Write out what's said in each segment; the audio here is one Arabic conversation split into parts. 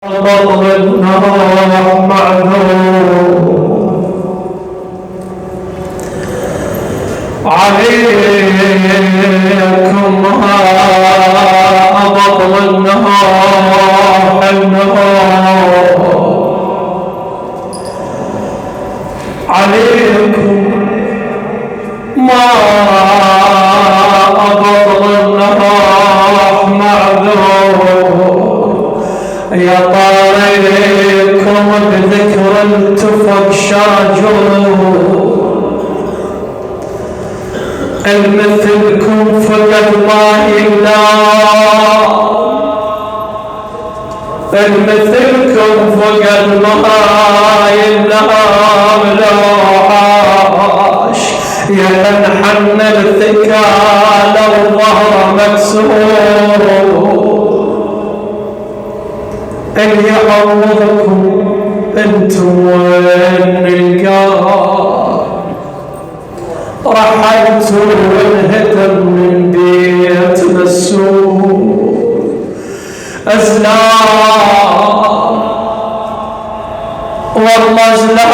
بطلنا معذور عليكم بطل النهار عليكم ما بطل النهار معذور يا طاريكم بذكر التفق شاجور المثلكم فقد ما إلا المثلكم فقد ما إلا ملاش ينحن الثكال والظهر مكسور إن يعوضكم انتم وين القار رحلت وانهدم من بيتنا السور أزلام والله أزلام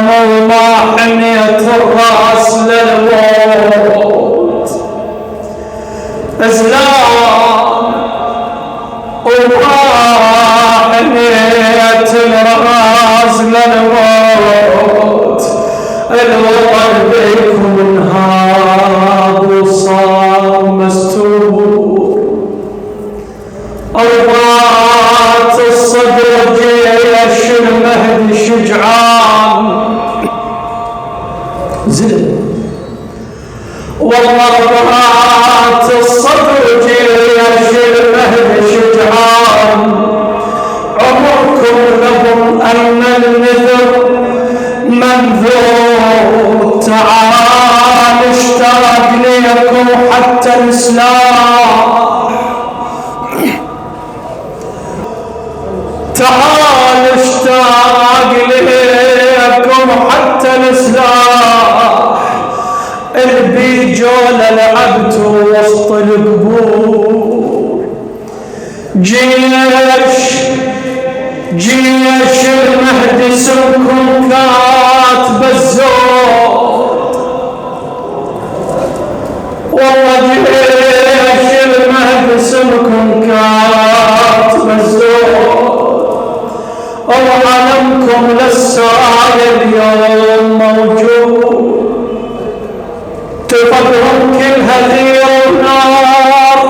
وما حنيت الراس للموت أزلام وما حنيت الراس للموت الوطن بيكم انهار وصار مستور أربات الصدر جيش المهدي شجعان زين والله أربات الصدر جيش المهدي شجعان عمركم لهم أن النذر منذور تعال اشتاق ليكم حتى الإسلام تعال اشتاق ليكم حتى الإسلام البيجول لعبت وسط القبور جيش المهدي سمكم كاتب الزود والله جيش المهدي سمكم كاتب الزود وعلمكم للسرايا اليوم موجود تفضلهم كلها ذير ونار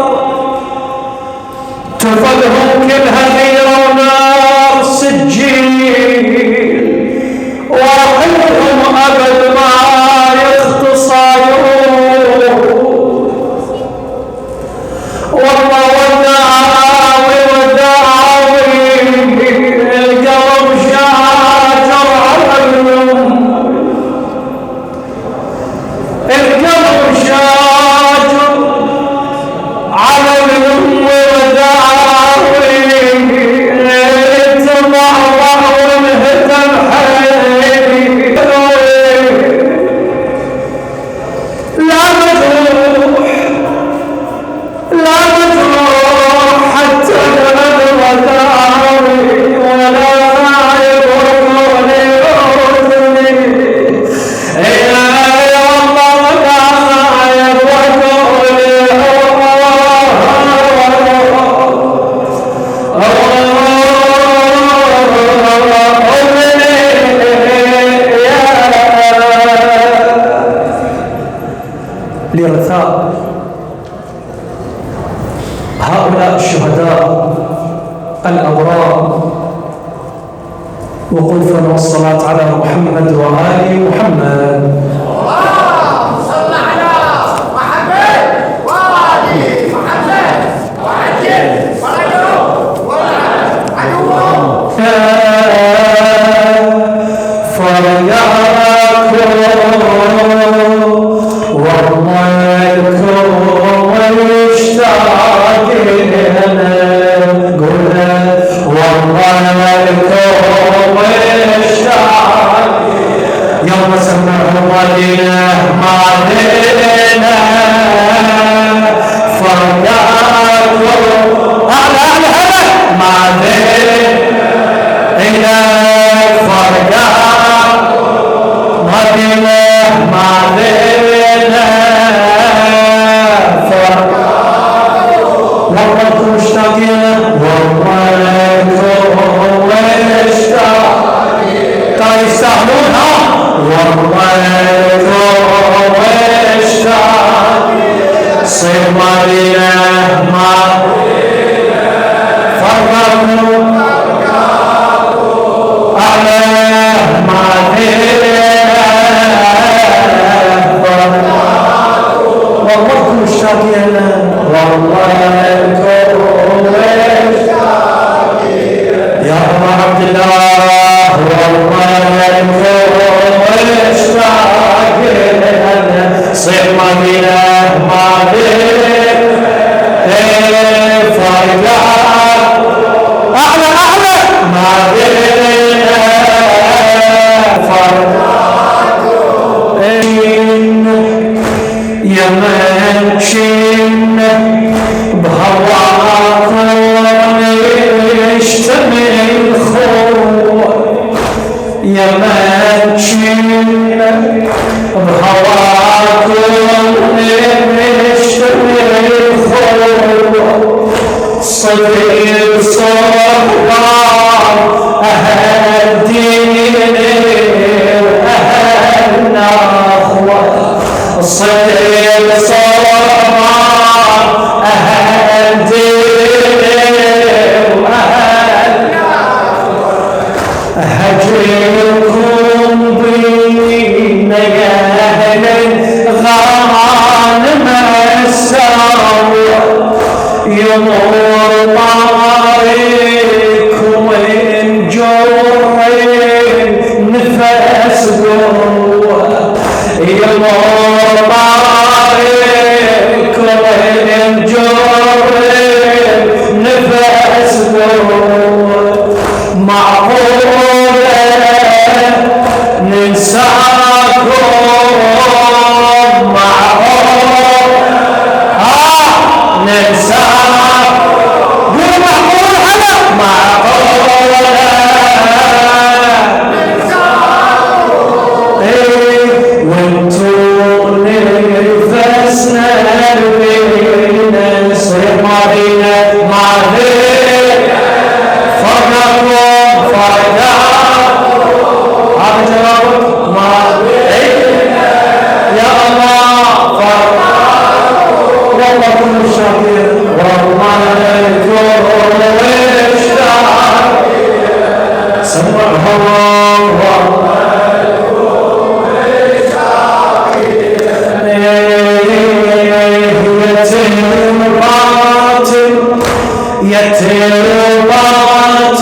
تفضلهم كلها ذير ونار سجين واحدهم أبد ما يختصايون والله وداوي القلب شاجر على اليوم القلب شاجر على اليوم وداوي تمرر وانهدم حيلي لا مجروح حتى الأبد وداوي ولا يبرني يردني يا الله لا يبرني لرثاء هؤلاء الشهداء الأبرار وقوفا والصلاة على محمد وآل محمد اللهم صل على محمد وآل محمد وعجل فرجهم ولعن عدوهم يوم سمعهم مالينا ما فرقوا على ما والله مشتاقين والله يا أبا عبد الله والله مشتاقين صير مدينة فايدة أعلى أعلى مدينة يمشين بهواكم يشتمل خور يمشين بهواكم يشتمل خور صديق صبار أهل دين وأهل نخوة صديق صبار أهل دين وأهل هجركم بين يا أهل الغانم الساوية يمر طريقكم وإن جرين نفس قوة يمر طريقكم وإن جرين نفس قوة معقولة ننساكم معقولة ننساكم قول معقول هلا معقولة وانتو نفسنا بينا نصير مدينة مدينة فرقوا فرقا هذا جوابك مدينة يا الله فرقا والله كل شاكر والله كل اشتاق سمعهم يتربات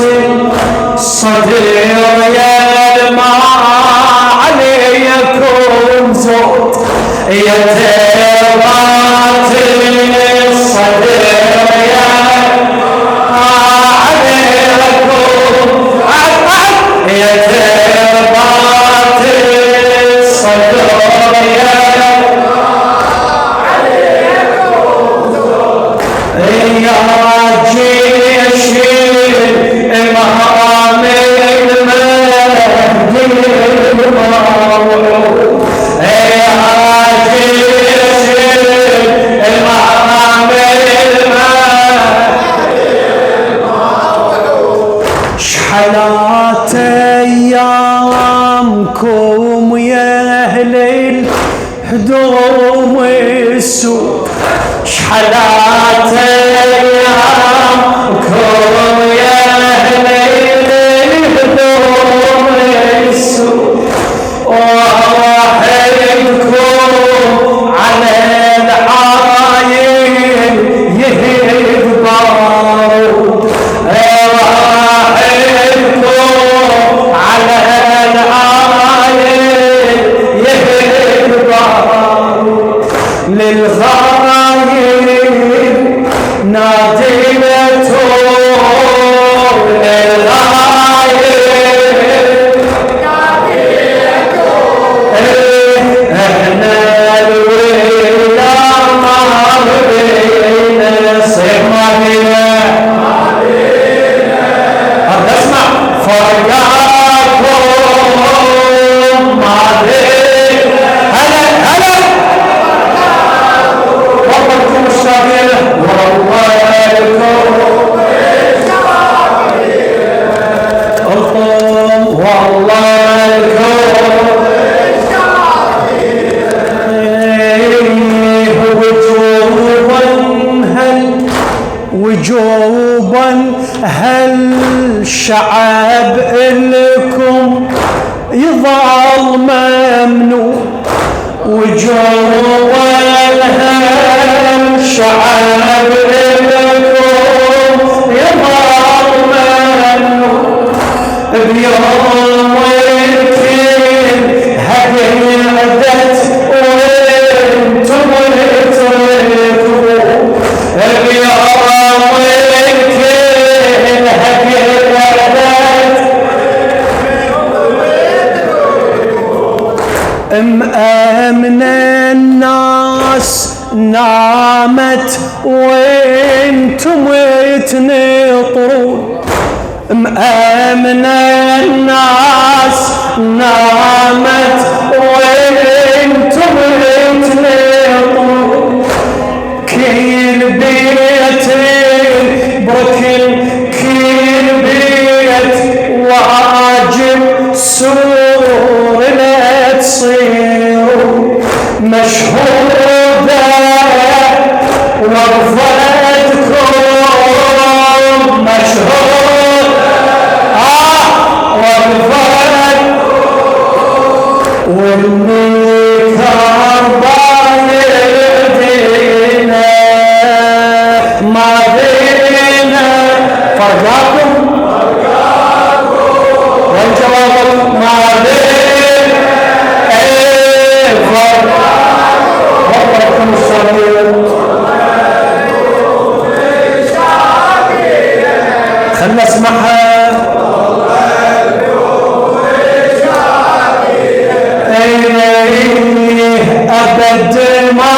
صدير يا ما عليكم زود يتربات صدير يا عليكم يتربات صدير يا يا جيش الإمام المهدي الموعود يا جيش الإمام المهدي الموعود شحنات أيامكم يا أهل الهدوم والسوق شحنات أيامكم يا أهل الهدوم والسوق وحيدكم على العايل يهد بارود وحيدكم على العايل يهد بارود للغايب ناديته للغايب احنا الولا ما بينا صير مدينة اسمع فرقاكم مدينة هلا هلا والله مشتاقين والله وجوبا هالشعب إلكم يظل ممنوع، وجوبا هالشعب إلكم يظل ممنوع، بيوم الكل هدعت وانتم تركوا، بيوم الكل هدعت مأمن الناس نامت وانتم تنطرون، مأمن الناس نامت وانتم تنطرون، كل بيت بركن كل بيت واجب سور لا تصيروا مشهودة وقفتكم مشهود وقفت والنكار بايدينا ما بينا فرقاكم والجواب ما بين فرقاكم الصغير خلنا اسمعها أبد ما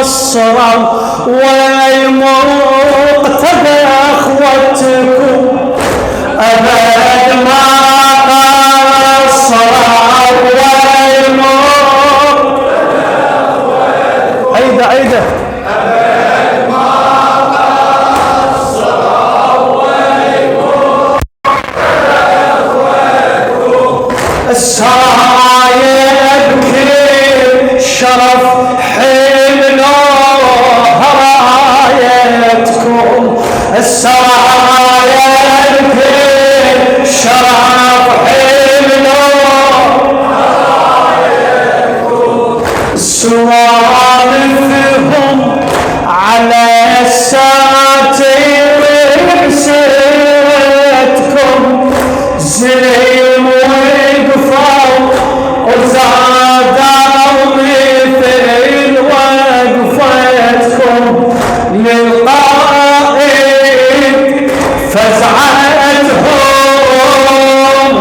قصروا ومقتدى أخوتكم، أبد ما قصروا ومقتدى عيدة أبد ما قصروا ومقتدى السايب كل شرف حملوها رايتكم، السايب كل شرف حملوها رايتكم، سوالفهم على الساتر بسيتكم زليم وقفوا وزادوا مثل وقفتكم للقائد فزعتهم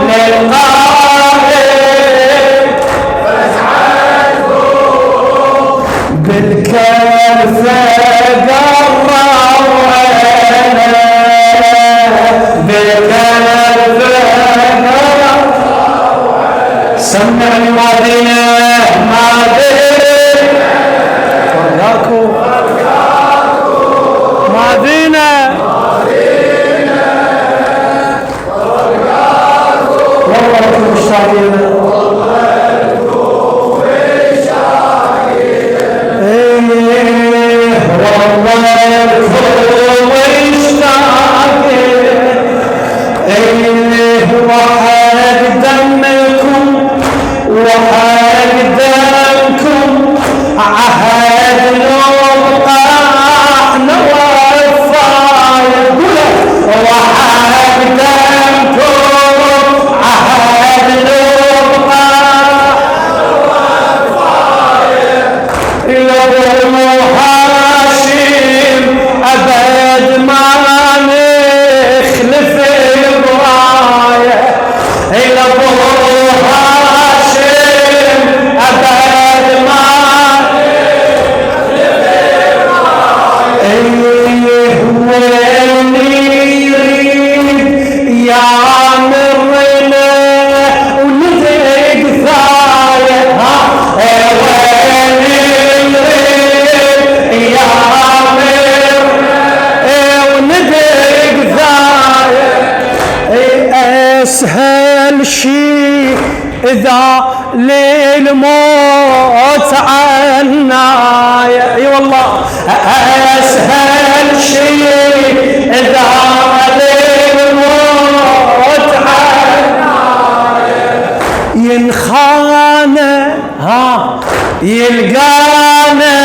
للقائد فزعتهم بالكلفة قرروا بالكلفة سمعني ماضينا ماضينا والله لكم مشتاقين وحد دمكم وحد دمكم عهد نبقى احنا وفايد وحد دمكم عهد نبقى وفايد لابو هاشم ابد ما نخلف الرايه لابو هاشم ابد ما اسهل شيء اذا للموت عنا اي والله اسهل الشيء إذا الموت ينخانا يلقانا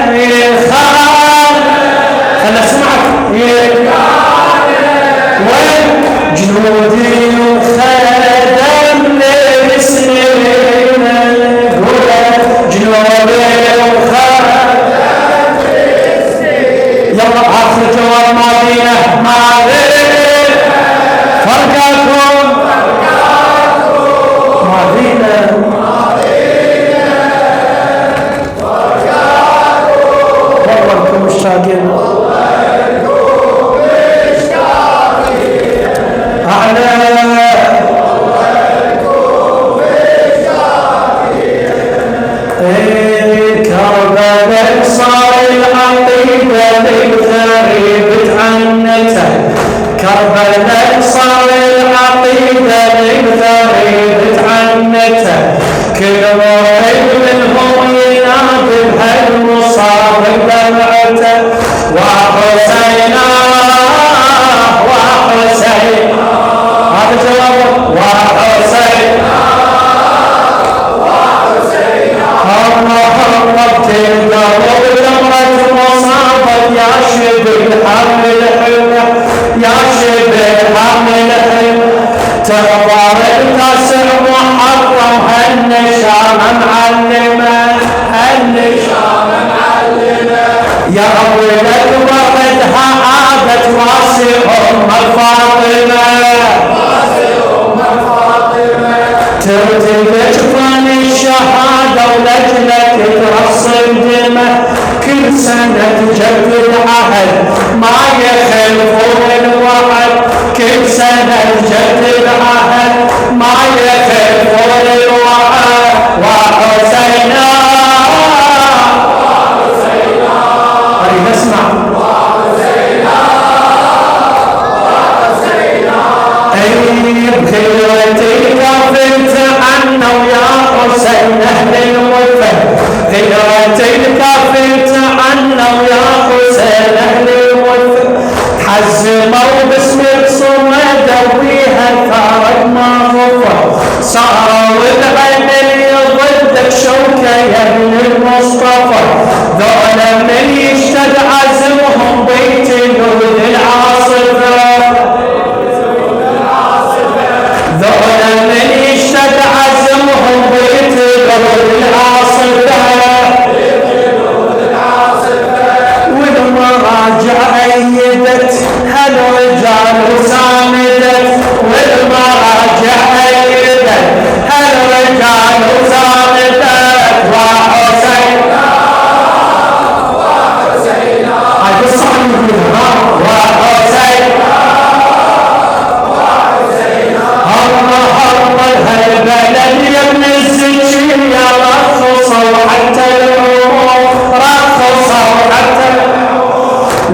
يلخانا خلنا اسمعك يلقانا وين جنودي وخدم لسنين جنودي وخدم لسنين يلا آخر جواب ماضينا فرقاكم ماضينا والله مشتاقين أعلى كربلاء صار العقيدة للغريب تعنته كربلاء صار العقيدة للغريب تعنته كل واحد منهم ينادي بهالمصاب دمعته وحسينا وحسينا هذا جوابه وحسينا الله تلقوا بجمرة مصابة يا شبه حمل حلة يا شبه حمل حلة تغفر التاسع محرم هالنشامة معلمة هالنشامة معلمة يا أبو الأكبر بدها عادة واسع أم الفاطمة ترتب جفان الشهادة ولجلك ترسم دمه كل سنة تجدد عهد ما يخلفون الوعد كل سنة تجدد عهد ما يخلفون الوعد وحسينا أريد أسمع بخيرتك فنت عنا ويا حسين أهل الوفا بخيرتك فنت عنا ويا حسين أهل الوفا حزموا باسمك صمد وبيها ثارك ما غفر صاروا العين اللي ضدك شوكة يا ابن المصطفى ذولا من يشتد عزمهم بيتلون العاصفة ذولا من يشتد عزمهم بيتلون العاصفة والمراجع أيدت هالرجال وساندت والمراجع أيدت هالرجال وساندت وحسينا وحسينا هاي الصحن يقولها وحسينا وحسينا الله هالبلد يا ابن الزكي يا رخصوا حتى العمر رخصوا حتى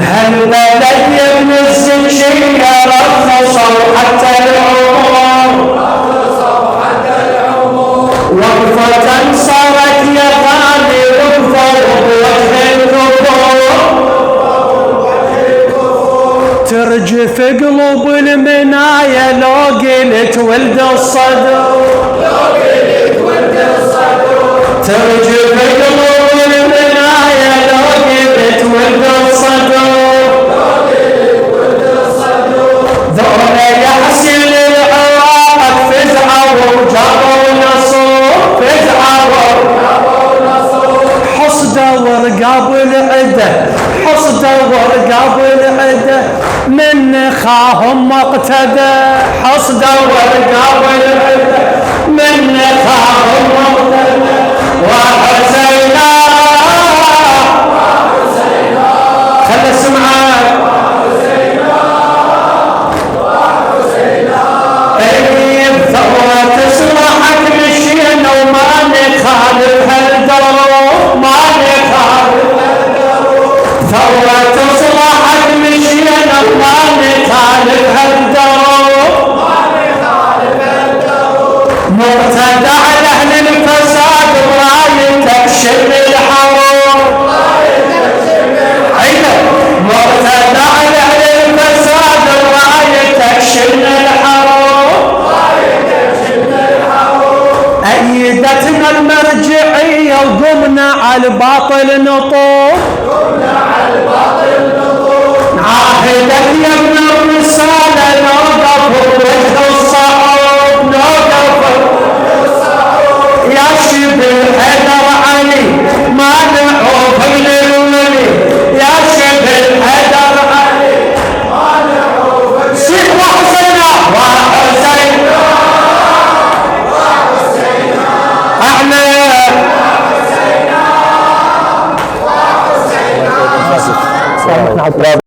هالبلد يا ابن الزكي يا رخصوا حتى العمر وقفة صارت يا غالي وقفة بوجه الكفر ترجف قلوب المنايا لو قلت ولد الصدر ترجف قلوب المنايا لو قلت ولد الصدر ذولا يحسن العراق فزعوا وجابوا نصر فزعوا حصدوا ورقاب العده حصدوا ورقاب العده من خاهم مقتدى حصدوا ورقاب العده من خاهم مقتدى وحسينا خل اسمعك الثورة تصلحك مشينا وما نخالف هالدروب ما نخالف هالدروب ثورة تصلحك مشينا وما نخالف هالدروب مقتدى على أهل الفساد برايتك الباطل نطوف عاهدك يا ابن الرسالة نوقف وجه الصعود نوقف يا شبه حيدر علي ما نعوف للولي يا شبه حيدر علي ما نعوف سيد وحسينا وحسينا احنا وحسينا